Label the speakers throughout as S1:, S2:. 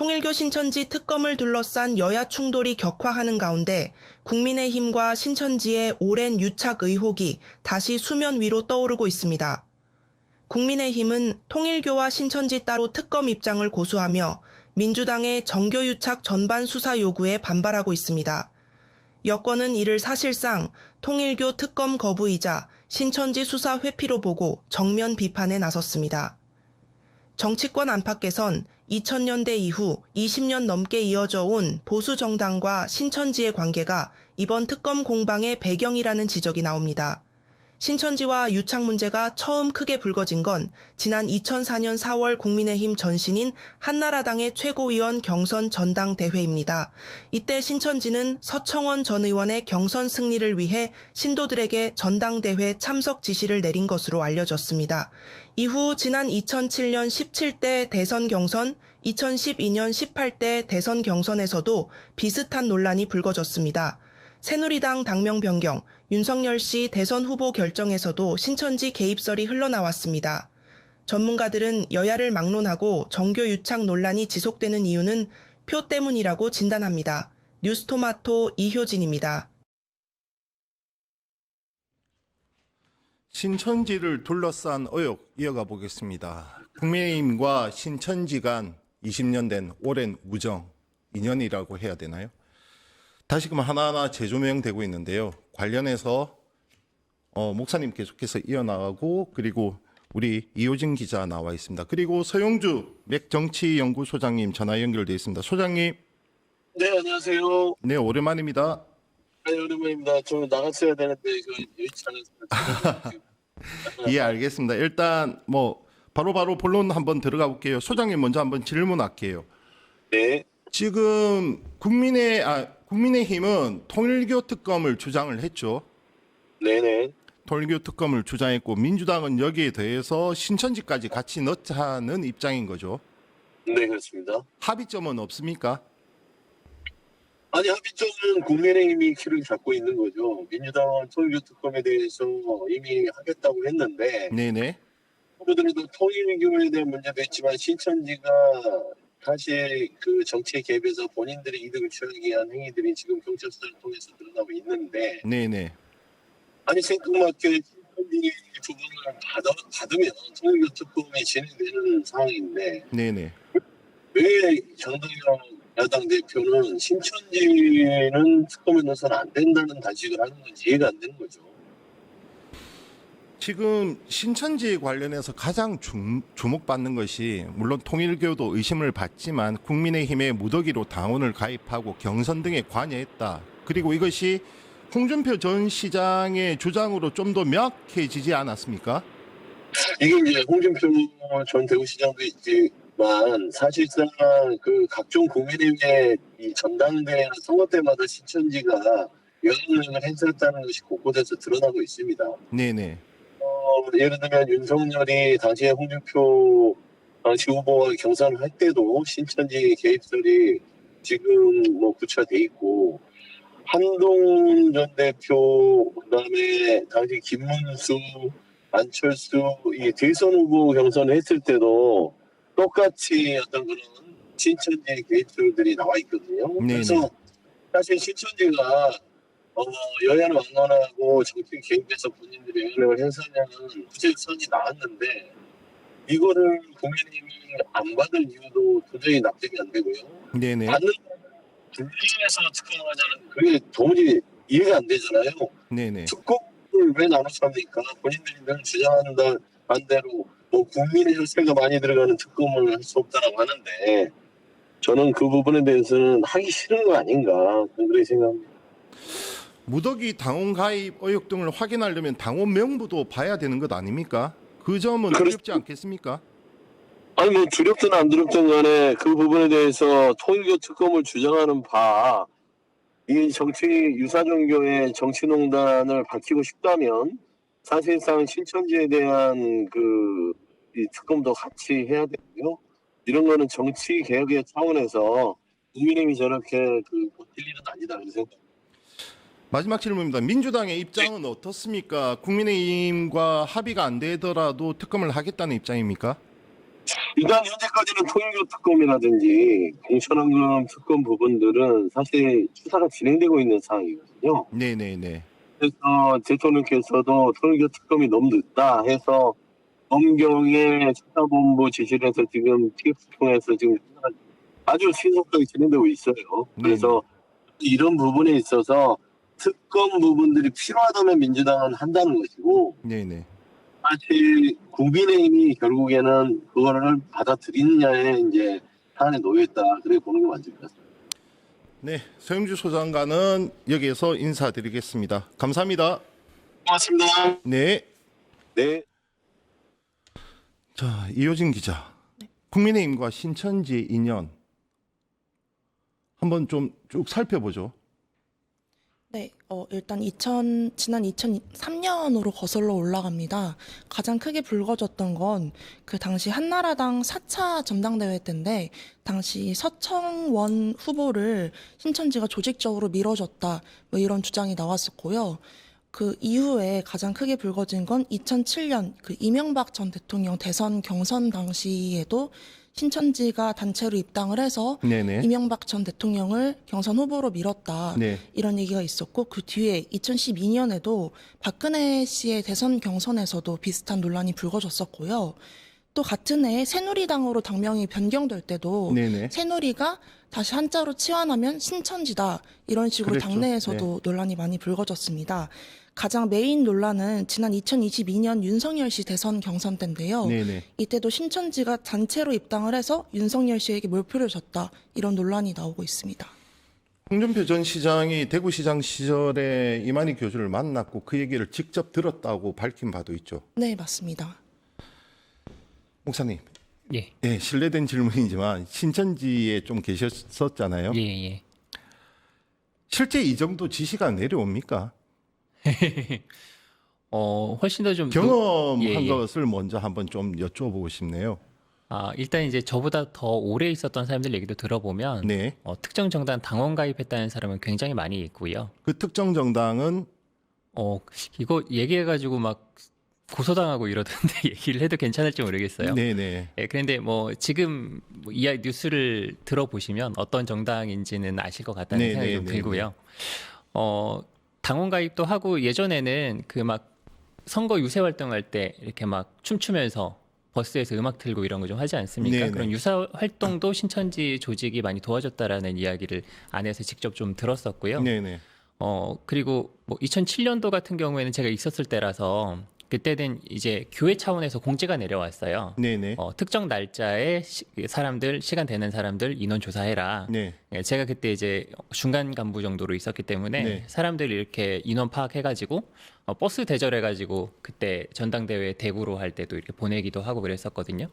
S1: 통일교 신천지 특검을 둘러싼 여야 충돌이 격화하는 가운데 국민의힘과 신천지의 오랜 유착 의혹이 다시 수면 위로 떠오르고 있습니다. 국민의힘은 통일교와 신천지 따로 특검 입장을 고수하며 민주당의 정교 유착 전반 수사 요구에 반발하고 있습니다. 여권은 이를 사실상 통일교 특검 거부이자 신천지 수사 회피로 보고 정면 비판에 나섰습니다. 정치권 안팎에선 2000년대 이후 20년 넘게 이어져 온 보수 정당과 신천지의 관계가 이번 특검 공방의 배경이라는 지적이 나옵니다. 신천지와 유착 문제가 처음 크게 불거진 건 지난 2004년 4월 국민의힘 전신인 한나라당의 최고위원 경선 전당대회입니다. 이때 신천지는 서청원 전 의원의 경선 승리를 위해 신도들에게 전당대회 참석 지시를 내린 것으로 알려졌습니다. 이후 지난 2007년 17대 대선 경선, 2012년 18대 대선 경선에서도 비슷한 논란이 불거졌습니다. 새누리당 당명 변경, 윤석열 씨 대선 후보 결정에서도 신천지 개입설이 흘러나왔습니다. 전문가들은 여야를 막론하고 정교 유착 논란이 지속되는 이유는 표 때문이라고 진단합니다. 뉴스토마토 이효진입니다.
S2: 신천지를 둘러싼 의혹 이어가 보겠습니다. 국민의힘과 신천지 간 20년 된 오랜 우정, 인연이라고 해야 되나요? 다시금 하나하나 재조명되고 있는데요. 관련해서 목사님 계속해서 이어나가고 그리고 우리 이효진 기자 나와 있습니다. 그리고 서용주 맥정치연구소장님 전화 연결되어 있습니다. 소장님.
S3: 네, 안녕하세요.
S2: 네, 오랜만입니다.
S3: 네, 오랜만입니다. 저 나갔어야 되는데 여의치 않았습니다.
S2: 예, 알겠습니다. 일단 바로 본론 한번 들어가 볼게요. 소장님 먼저 한번 질문할게요.
S3: 네.
S2: 지금 국민의힘은 통일교 특검을 주장을 했죠.
S3: 네네.
S2: 통일교 특검을 주장했고 민주당은 여기에 대해서 신천지까지 같이 넣자는 입장인 거죠.
S3: 네, 그렇습니다.
S2: 합의점은 없습니까?
S3: 아니, 합의점은 국민의힘이 키를 잡고 있는 거죠. 민주당은 통일교 특검에 대해서 이미 하겠다고 했는데,
S2: 네네.
S3: 후보들도 통일교에 대한 문제도 있지만 신천지가 다시 그 정치에 개입해서 본인들의 이득을 취하기 위한 행위들이 지금 경찰서를 통해서 드러나고 있는데,
S2: 네네.
S3: 아니 생각맞게 신천지 부분을 받으면 통일교 특검이 진행되는 상황인데
S2: 네네.
S3: 왜 장동영 야당 대표는 신천지는 특검에 넣어서는 안 된다는 단식을 하는 건지 이해가 안 되는 거죠.
S2: 지금 신천지 관련해서 가장 주목받는 것이 물론 통일교도 의심을 받지만 국민의힘의 무더기로 당원을 가입하고 경선 등에 관여했다. 그리고 이것이 홍준표 전 시장의 주장으로 좀 더 명확해지지 않았습니까?
S3: 이게 이제 홍준표 전 대구시장도 있지만 사실상 그 각종 국민의힘의 이 전당대회나 선거 때마다 신천지가 영향력을 행사했다는 것이 곳곳에서 드러나고 있습니다.
S2: 네네.
S3: 예를 들면 윤석열이 당시에 홍준표 당시 후보와 경선을 할 때도 신천지 개입설이 지금 구체화돼 있고 한동훈 전 대표 그다음에 당시 김문수, 안철수 이 대선 후보 경선을 했을 때도 똑같이 어떤 그런 신천지 개입설들이 나와 있거든요.
S2: 네네.
S3: 그래서 사실 신천지가 여야를 막론하고 정치에 개입해서 본인들의 영향력을 행사하냐는 구체선이 나왔는데 이거를 국민의힘이 안 받을 이유도 도저히 납득이 안 되고요.
S2: 네네.
S3: 받는 분리해서 특검을 하자는 그게 도무지 이해가 안 되잖아요.
S2: 네네.
S3: 특검을 왜 나눠서 합니까? 본인들이 늘 주장한다 반대로 국민의 혈세가 많이 들어가는 특검을 할 수 없다라고 하는데 저는 그 부분에 대해서는 하기 싫은 거 아닌가 그렇게 생각합니다.
S2: 무더기 당원 가입 의혹 등을 확인하려면 당원 명부도 봐야 되는 것 아닙니까? 그 점은 어렵지 않겠습니까?
S3: 아니 두렵든 안 두렵든 간에 그 부분에 대해서 통일교 특검을 주장하는 바 이 정치 유사종교의 정치농단을 밝히고 싶다면 사실상 신천지에 대한 이 특검도 같이 해야 되고요. 이런 거는 정치 개혁의 차원에서 국민의힘이 저렇게 버틸 일은 아니다 그런 생각.
S2: 마지막 질문입니다. 민주당의 입장은 어떻습니까? 국민의힘과 합의가 안 되더라도 특검을 하겠다는 입장입니까?
S3: 일단 현재까지는 통일교 특검이라든지 공천원금 특검 부분들은 사실 수사가 진행되고 있는 상황이거든요.
S2: 네네네.
S3: 그래서 대통령께서도 통일교 특검이 너무 늦다 해서 검경의 수사본부 지시를 해서 지금 TF 통해서 지금 수사가 아주 신속하게 진행되고 있어요. 그래서 이런 부분에 있어서 특검 부분들이 필요하다면 민주당은 한다는 것이고
S2: 네네.
S3: 사실 국민의힘이 결국에는 그거를 받아들이느냐에 이제 사안에 놓여 있다. 그렇게 보는 게 맞을 것 같습니다.
S2: 네, 서영주 소장관은 여기에서 인사드리겠습니다. 감사합니다.
S3: 고맙습니다.
S2: 네.
S3: 네.
S2: 자, 이효진 기자. 국민의힘과 신천지 인연 한번 좀 쭉 살펴보죠.
S4: 네, 일단 지난 2003년으로 거슬러 올라갑니다. 가장 크게 불거졌던 건 그 당시 한나라당 4차 전당대회 때인데, 당시 서청원 후보를 신천지가 조직적으로 밀어줬다, 뭐 이런 주장이 나왔었고요. 그 이후에 가장 크게 불거진 건 2007년 그 이명박 전 대통령 대선 경선 당시에도 신천지가 단체로 입당을 해서
S2: 네네.
S4: 이명박 전 대통령을 경선 후보로 밀었다.
S2: 네.
S4: 이런 얘기가 있었고, 그 뒤에 2012년에도 박근혜 씨의 대선 경선에서도 비슷한 논란이 불거졌었고요. 또 같은 해에 새누리당으로 당명이 변경될 때도
S2: 네네.
S4: 새누리가 다시 한자로 치환하면 신천지다. 이런 식으로
S2: 그랬죠.
S4: 당내에서도 논란이 많이 불거졌습니다. 가장 메인 논란은 지난 2022년 윤석열 씨 대선 경선 때인데요.
S2: 네네.
S4: 이때도 신천지가 단체로 입당을 해서 윤석열 씨에게 몰표를 줬다. 이런 논란이 나오고 있습니다.
S2: 홍준표 전 시장이 대구시장 시절에 이만희 교주를 만났고 그 얘기를 직접 들었다고 밝힌 바도 있죠.
S4: 네, 맞습니다.
S2: 목사님,
S5: 예,
S2: 예, 실례된 질문이지만 신천지에 좀 계셨었잖아요.
S5: 예, 예.
S2: 실제 이 정도 지시가 내려옵니까?
S5: 훨씬 더 좀
S2: 경험한
S5: 예, 예.
S2: 것을 먼저 한번 좀 여쭤보고 싶네요.
S5: 일단 이제 저보다 더 오래 있었던 사람들 얘기도 들어보면
S2: 네.
S5: 특정 정당 당원 가입했다는 사람은 굉장히 많이 있고요.
S2: 그 특정 정당은
S5: 이거 얘기해가지고 막 고소당하고 이러던데 얘기를 해도 괜찮을지 모르겠어요.
S2: 네네.
S5: 예, 그런데 뭐 지금 이 뉴스를 들어보시면 어떤 정당인지는 아실 것 같다는
S2: 네,
S5: 생각이
S2: 네,
S5: 좀
S2: 네,
S5: 들고요. 당원 가입도 하고 예전에는 그 막 선거 유세 활동할 때 이렇게 막 춤추면서 버스에서 음악 틀고 이런 거 좀 하지 않습니까?
S2: 네네.
S5: 그런 유사 활동도 신천지 조직이 많이 도와줬다라는 이야기를 안에서 직접 좀 들었었고요.
S2: 네네.
S5: 그리고 뭐 2007년도 같은 경우에는 제가 있었을 때라서 그때는 이제 교회 차원에서 공지가 내려왔어요.
S2: 네네.
S5: 특정 날짜에 시간 되는 사람들 인원 조사해라.
S2: 네.
S5: 예, 제가 그때 이제 중간 간부 정도로 있었기 때문에
S2: 네.
S5: 사람들 이렇게 인원 파악해가지고 버스 대절해가지고 그때 전당대회 대구로 할 때도 이렇게 보내기도 하고 그랬었거든요.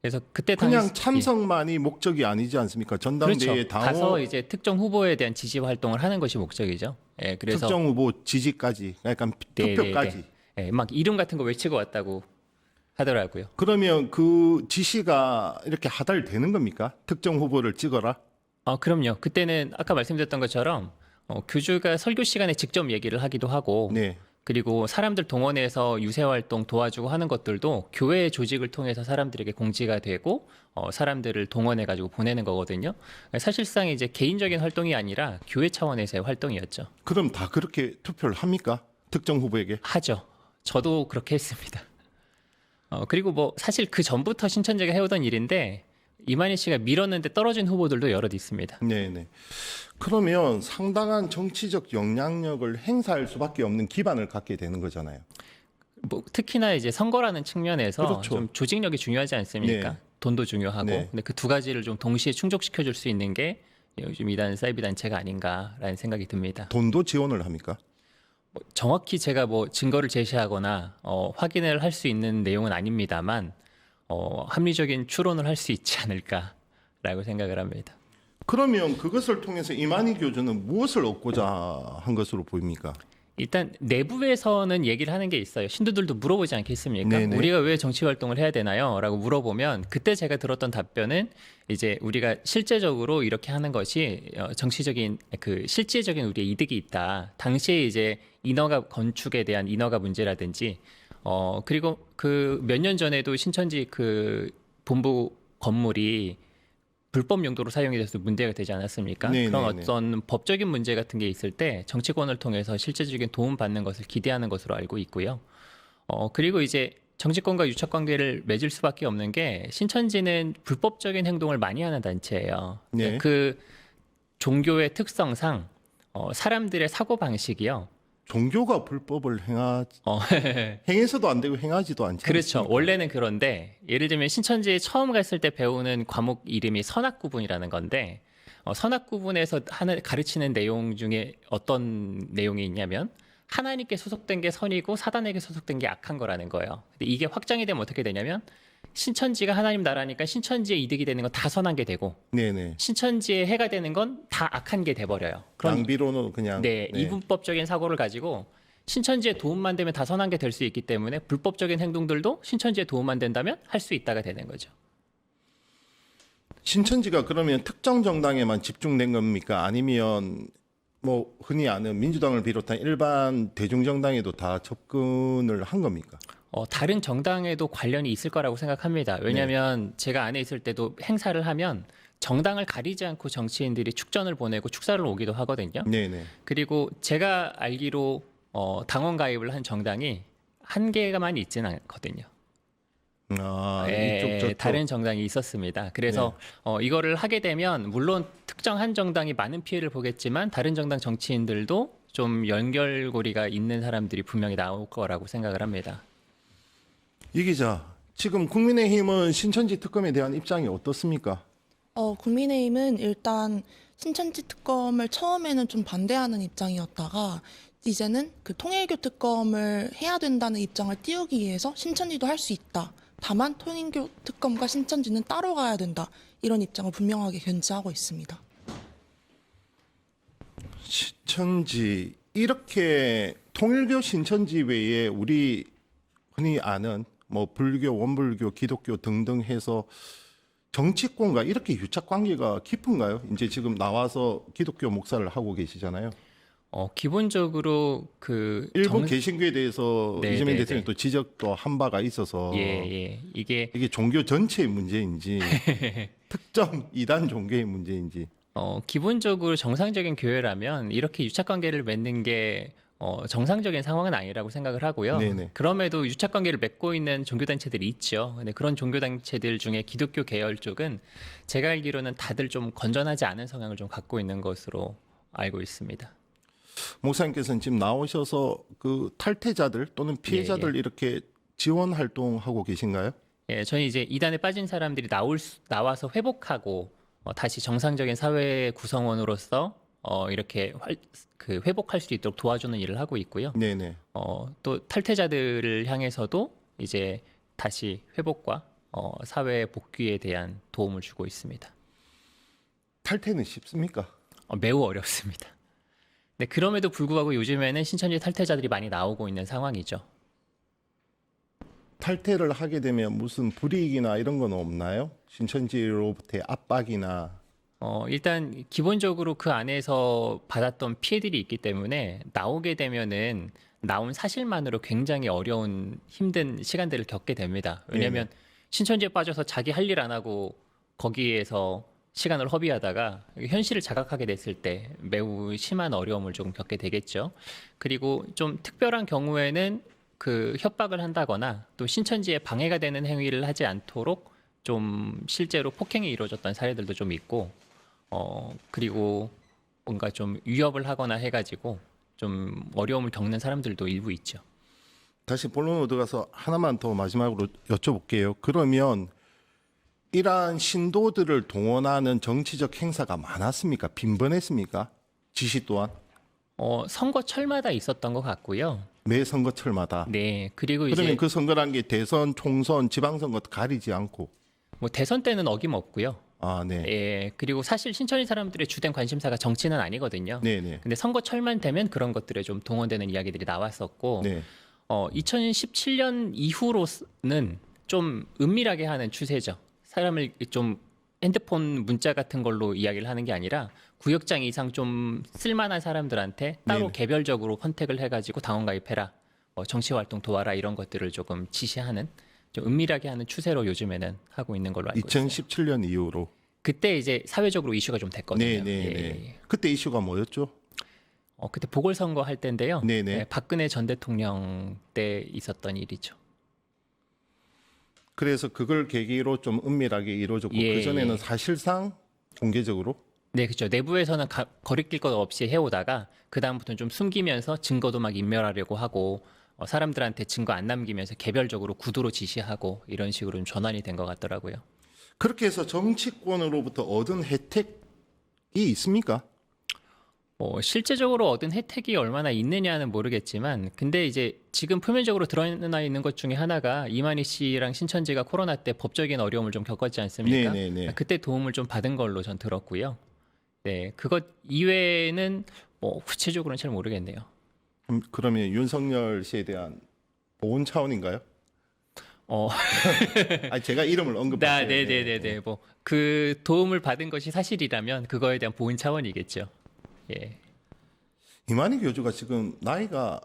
S5: 그래서 그때
S2: 그냥
S5: 당시-
S2: 참석만이 목적이 아니지 않습니까? 전당대회
S5: 그렇죠.
S2: 당호
S5: 가서 이제 특정 후보에 대한 지지 활동을 하는 것이 목적이죠. 예, 그래서
S2: 특정 후보 지지까지, 약간
S5: 네,
S2: 투표까지.
S5: 예, 막 이름 같은 거 외치고 왔다고 하더라고요.
S2: 그러면 그 지시가 이렇게 하달되는 겁니까? 특정 후보를 찍어라?
S5: 그럼요. 그때는 아까 말씀드렸던 것처럼 교주가 설교 시간에 직접 얘기를 하기도 하고
S2: 네.
S5: 그리고 사람들 동원해서 유세 활동 도와주고 하는 것들도 교회 조직을 통해서 사람들에게 공지가 되고 사람들을 동원해 가지고 보내는 거거든요. 사실상 이제 개인적인 활동이 아니라 교회 차원에서의 활동이었죠.
S2: 그럼 다 그렇게 투표를 합니까? 특정 후보에게?
S5: 하죠. 저도 그렇게 했습니다. 그리고 뭐 사실 그 전부터 신천지가 해오던 일인데 이만희 씨가 밀었는데 떨어진 후보들도 여럿 있습니다.
S2: 네네. 그러면 상당한 정치적 영향력을 행사할 수밖에 없는 기반을 갖게 되는 거잖아요.
S5: 뭐 특히나 이제 선거라는 측면에서
S2: 그렇죠.
S5: 좀 조직력이 중요하지 않습니까?
S2: 네.
S5: 돈도 중요하고.
S2: 네.
S5: 근데 그 두 가지를 좀 동시에 충족시켜 줄 수 있는 게 요즘 이단 사이비 단체가 아닌가라는 생각이 듭니다.
S2: 돈도 지원을 합니까?
S5: 정확히 제가 뭐 증거를 제시하거나 확인을 할 수 있는 내용은 아닙니다만 합리적인 추론을 할 수 있지 않을까라고 생각을 합니다.
S2: 그러면 그것을 통해서 이만희 교주는 무엇을 얻고자 한 것으로 보입니까?
S5: 일단 내부에서는 얘기를 하는 게 있어요. 신도들도 물어보지 않겠습니까?
S2: 네네.
S5: 우리가 왜 정치 활동을 해야 되나요? 라고 물어보면 그때 제가 들었던 답변은 이제 우리가 실제적으로 이렇게 하는 것이 정치적인 그 실질적인 우리의 이득이 있다. 당시에 이제 인허가 건축에 대한 인허가 문제라든지 그리고 그 몇 년 전에도 신천지 그 본부 건물이 불법 용도로 사용이 돼서 문제가 되지 않았습니까?
S2: 네,
S5: 그런
S2: 네, 네.
S5: 어떤 법적인 문제 같은 게 있을 때 정치권을 통해서 실질적인 도움 받는 것을 기대하는 것으로 알고 있고요. 그리고 이제 정치권과 유착 관계를 맺을 수밖에 없는 게 신천지는 불법적인 행동을 많이 하는 단체예요.
S2: 네.
S5: 그 종교의 특성상 사람들의 사고 방식이요.
S2: 종교가 불법을 행해서도 안 되고 행하지도 않지
S5: 그렇죠.
S2: 않습니까?
S5: 원래는 그런데 예를 들면 신천지에 처음 갔을 때 배우는 과목 이름이 선악구분이라는 건데 선악구분에서 가르치는 내용 중에 어떤 내용이 있냐면 하나님께 소속된 게 선이고 사단에게 소속된 게 악한 거라는 거예요. 근데 이게 확장이 되면 어떻게 되냐면 신천지가 하나님 나라니까 신천지에 이득이 되는 건 다 선한 게 되고
S2: 네네.
S5: 신천지에 해가 되는 건 다 악한 게 돼버려요. 그럼
S2: 낭비로는 그냥
S5: 네, 이분법적인 사고를 가지고 신천지에 도움만 되면 다 선한 게 될 수 있기 때문에 불법적인 행동들도 신천지에 도움만 된다면 할 수 있다가 되는 거죠.
S2: 신천지가 그러면 특정 정당에만 집중된 겁니까? 아니면 뭐 흔히 아는 민주당을 비롯한 일반 대중정당에도 다 접근을 한 겁니까?
S5: 다른 정당에도 관련이 있을 거라고 생각합니다. 왜냐하면 제가 안에 있을 때도 행사를 하면 정당을 가리지 않고 정치인들이 축전을 보내고 축사를 오기도 하거든요.
S2: 네네.
S5: 그리고 제가 알기로 당원 가입을 한 정당이 한 개가만 있지는 않거든요.
S2: 아,
S5: 예,
S2: 이쪽 저쪽.
S5: 다른 정당이 있었습니다. 그래서 이거를 하게 되면 물론 특정 한 정당이 많은 피해를 보겠지만 다른 정당 정치인들도 좀 연결고리가 있는 사람들이 분명히 나올 거라고 생각을 합니다.
S2: 이 기자, 지금 국민의힘은 신천지 특검에 대한 입장이 어떻습니까?
S4: 국민의힘은 일단 신천지 특검을 처음에는 좀 반대하는 입장이었다가 이제는 그 통일교 특검을 해야 된다는 입장을 띄우기 위해서 신천지도 할 수 있다. 다만 통일교 특검과 신천지는 따로 가야 된다. 이런 입장을 분명하게 견지하고 있습니다.
S2: 신천지 이렇게 통일교 신천지 외에 우리 흔히 아는 뭐 불교, 원불교, 기독교 등등 해서 정치권과 이렇게 유착 관계가 깊은가요? 이제 지금 나와서 기독교 목사를 하고 계시잖아요.
S5: 기본적으로 그
S2: 일부 개신교에 대해서
S5: 네,
S2: 이재명
S5: 네,
S2: 대통령이
S5: 네.
S2: 또 지적도 한 바가 있어서
S5: 이게
S2: 이게 종교 전체의 문제인지 특정 이단 종교의 문제인지.
S5: 기본적으로 정상적인 교회라면 이렇게 유착 관계를 맺는 게 정상적인 상황은 아니라고 생각을 하고요.
S2: 네네.
S5: 그럼에도 유착 관계를 맺고 있는 종교단체들이 있죠. 근데 그런 종교단체들 중에 기독교 계열 쪽은 제가 알기로는 다들 좀 건전하지 않은 성향을 좀 갖고 있는 것으로 알고 있습니다.
S2: 목사님께서는 지금 나오셔서 그 탈퇴자들 또는 피해자들 이렇게 지원 활동하고 계신가요?
S5: 예, 저는 이제 이단에 빠진 사람들이 나와서 회복하고 다시 정상적인 사회 구성원으로서 이렇게 회복할 수 있도록 도와주는 일을 하고 있고요.
S2: 네네.
S5: 또 탈퇴자들을 향해서도 이제 다시 회복과 사회 복귀에 대한 도움을 주고 있습니다.
S2: 탈퇴는 쉽습니까?
S5: 매우 어렵습니다. 네, 그럼에도 불구하고 요즘에는 신천지 탈퇴자들이 많이 나오고 있는 상황이죠.
S2: 탈퇴를 하게 되면 무슨 불이익이나 이런 건 없나요? 신천지로부터의 압박이나.
S5: 일단 기본적으로 그 안에서 받았던 피해들이 있기 때문에 나오게 되면은 나온 사실만으로 굉장히 어려운 힘든 시간들을 겪게 됩니다. 왜냐하면 신천지에 빠져서 자기 할 일 안 하고 거기에서 시간을 허비하다가 현실을 자각하게 됐을 때 매우 심한 어려움을 조금 겪게 되겠죠. 그리고 좀 특별한 경우에는 그 협박을 한다거나 또 신천지에 방해가 되는 행위를 하지 않도록 좀 실제로 폭행이 이루어졌던 사례들도 좀 있고 그리고 뭔가 좀 위협을 하거나 해가지고 좀 어려움을 겪는 사람들도 일부 있죠.
S2: 다시 본론으로 들어가서 하나만 더 마지막으로 여쭤볼게요. 그러면 이러한 신도들을 동원하는 정치적 행사가 많았습니까? 빈번했습니까? 지시 또한?
S5: 선거철마다 있었던 것 같고요.
S2: 매 선거철마다.
S5: 네, 그리고
S2: 그러면
S5: 이제
S2: 그 선거란 게 대선, 총선, 지방선거 가리지 않고.
S5: 뭐 대선 때는 어김없고요.
S2: 아, 네.
S5: 예, 그리고 사실 신천지 사람들의 주된 관심사가 정치는 아니거든요.
S2: 네네.
S5: 근데 선거철만 되면 그런 것들에 좀 동원되는 이야기들이 나왔었고,
S2: 네.
S5: 2017년 이후로는 좀 은밀하게 하는 추세죠. 사람을 좀 핸드폰 문자 같은 걸로 이야기를 하는 게 아니라 구역장 이상 좀 쓸만한 사람들한테 따로
S2: 네네.
S5: 개별적으로 컨택을 해가지고 당원 가입해라, 정치 활동 도와라 이런 것들을 조금 지시하는 좀 은밀하게 하는 추세로 요즘에는 하고 있는 걸로 알고 있어요.
S2: 2017년 이후로.
S5: 그때 이제 사회적으로 이슈가 좀 됐거든요.
S2: 네네네.
S5: 예.
S2: 그때 이슈가 뭐였죠?
S5: 그때 보궐선거 할 때인데요.
S2: 네네.
S5: 예, 박근혜 전 대통령 때 있었던 일이죠.
S2: 그래서 그걸 계기로 좀 은밀하게 이루어졌고
S5: 예,
S2: 그전에는
S5: 예.
S2: 사실상 공개적으로.
S5: 네, 그렇죠. 내부에서는 거리낄 것 없이 해오다가 그 다음부터는 좀 숨기면서 증거도 막 인멸하려고 하고 사람들한테 증거 안 남기면서 개별적으로 구두로 지시하고 이런 식으로 좀 전환이 된 것 같더라고요.
S2: 그렇게 해서 정치권으로부터 얻은 혜택이 있습니까?
S5: 실제적으로 얻은 혜택이 얼마나 있느냐는 모르겠지만, 근데 이제 지금 표면적으로 드러나 있는 것 중에 하나가 이만희 씨랑 신천지가 코로나 때 법적인 어려움을 좀 겪었지 않습니까?
S2: 네네네.
S5: 그때 도움을 좀 받은 걸로 전 들었고요. 네, 그것 이외에는 구체적으로는 잘 모르겠네요.
S2: 그러면 윤석열 씨에 대한 보훈 차원인가요? 아니, 제가 이름을 언급했어요.
S5: 네네네네. 그 도움을 받은 것이 사실이라면 그거에 대한 보훈 차원이겠죠. 예.
S2: 이만희 교주가 지금 나이가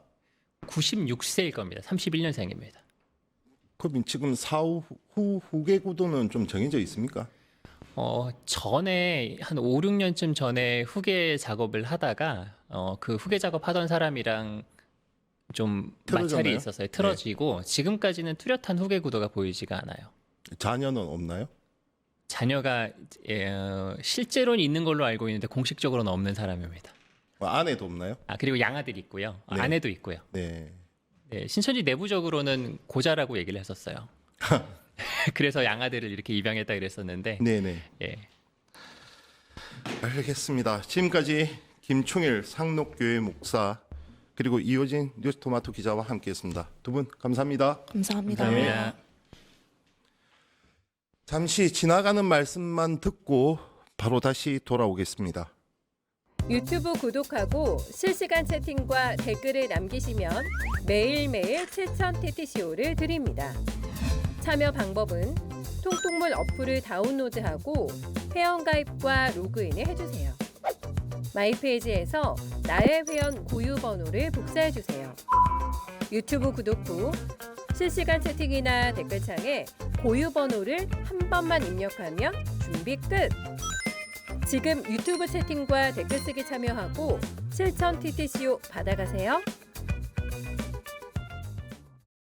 S5: 96세일 겁니다. 31년생입니다.
S2: 그럼 지금 사후 후계 구도는 좀 정해져 있습니까?
S5: 전에 한 5, 6년쯤 전에 후계 작업을 하다가 그 후계 작업 하던 사람이랑 좀
S2: 틀어졌나요?
S5: 마찰이 있었어요. 틀어지고 지금까지는 뚜렷한 후계 구도가 보이지가 않아요.
S2: 자녀는 없나요?
S5: 자녀가 실제로는 있는 걸로 알고 있는데 공식적으로는 없는 사람입니다.
S2: 아내도 없나요?
S5: 그리고 양아들이 있고요.
S2: 네.
S5: 아내도 있고요.
S2: 네.
S5: 네, 신천지 내부적으로는 고자라고 얘기를 했었어요. 그래서 양아들을 이렇게 입양했다 그랬었는데
S2: 네네.
S5: 예.
S2: 알겠습니다. 지금까지 김충일 상록교회 목사 그리고 이호진 뉴스토마토 기자와 함께했습니다. 두 분 감사합니다.
S4: 감사합니다.
S5: 감사합니다.
S2: 잠시 지나가는 말씀만 듣고 바로 다시 돌아오겠습니다.
S6: 유튜브 구독하고 실시간 채팅과 댓글을 남기시면 매일매일 실천 TTCO를 드립니다. 참여 방법은 통통물 어플을 다운로드하고 회원가입과 로그인을 해주세요. 마이페이지에서 나의 회원 고유 번호를 복사해주세요. 유튜브 구독 후 실시간 채팅이나 댓글창에 고유 번호를 한 번만 입력하면 준비 끝! 지금 유튜브 채팅과 댓글 쓰기 참여하고 실천 TTCO 받아가세요.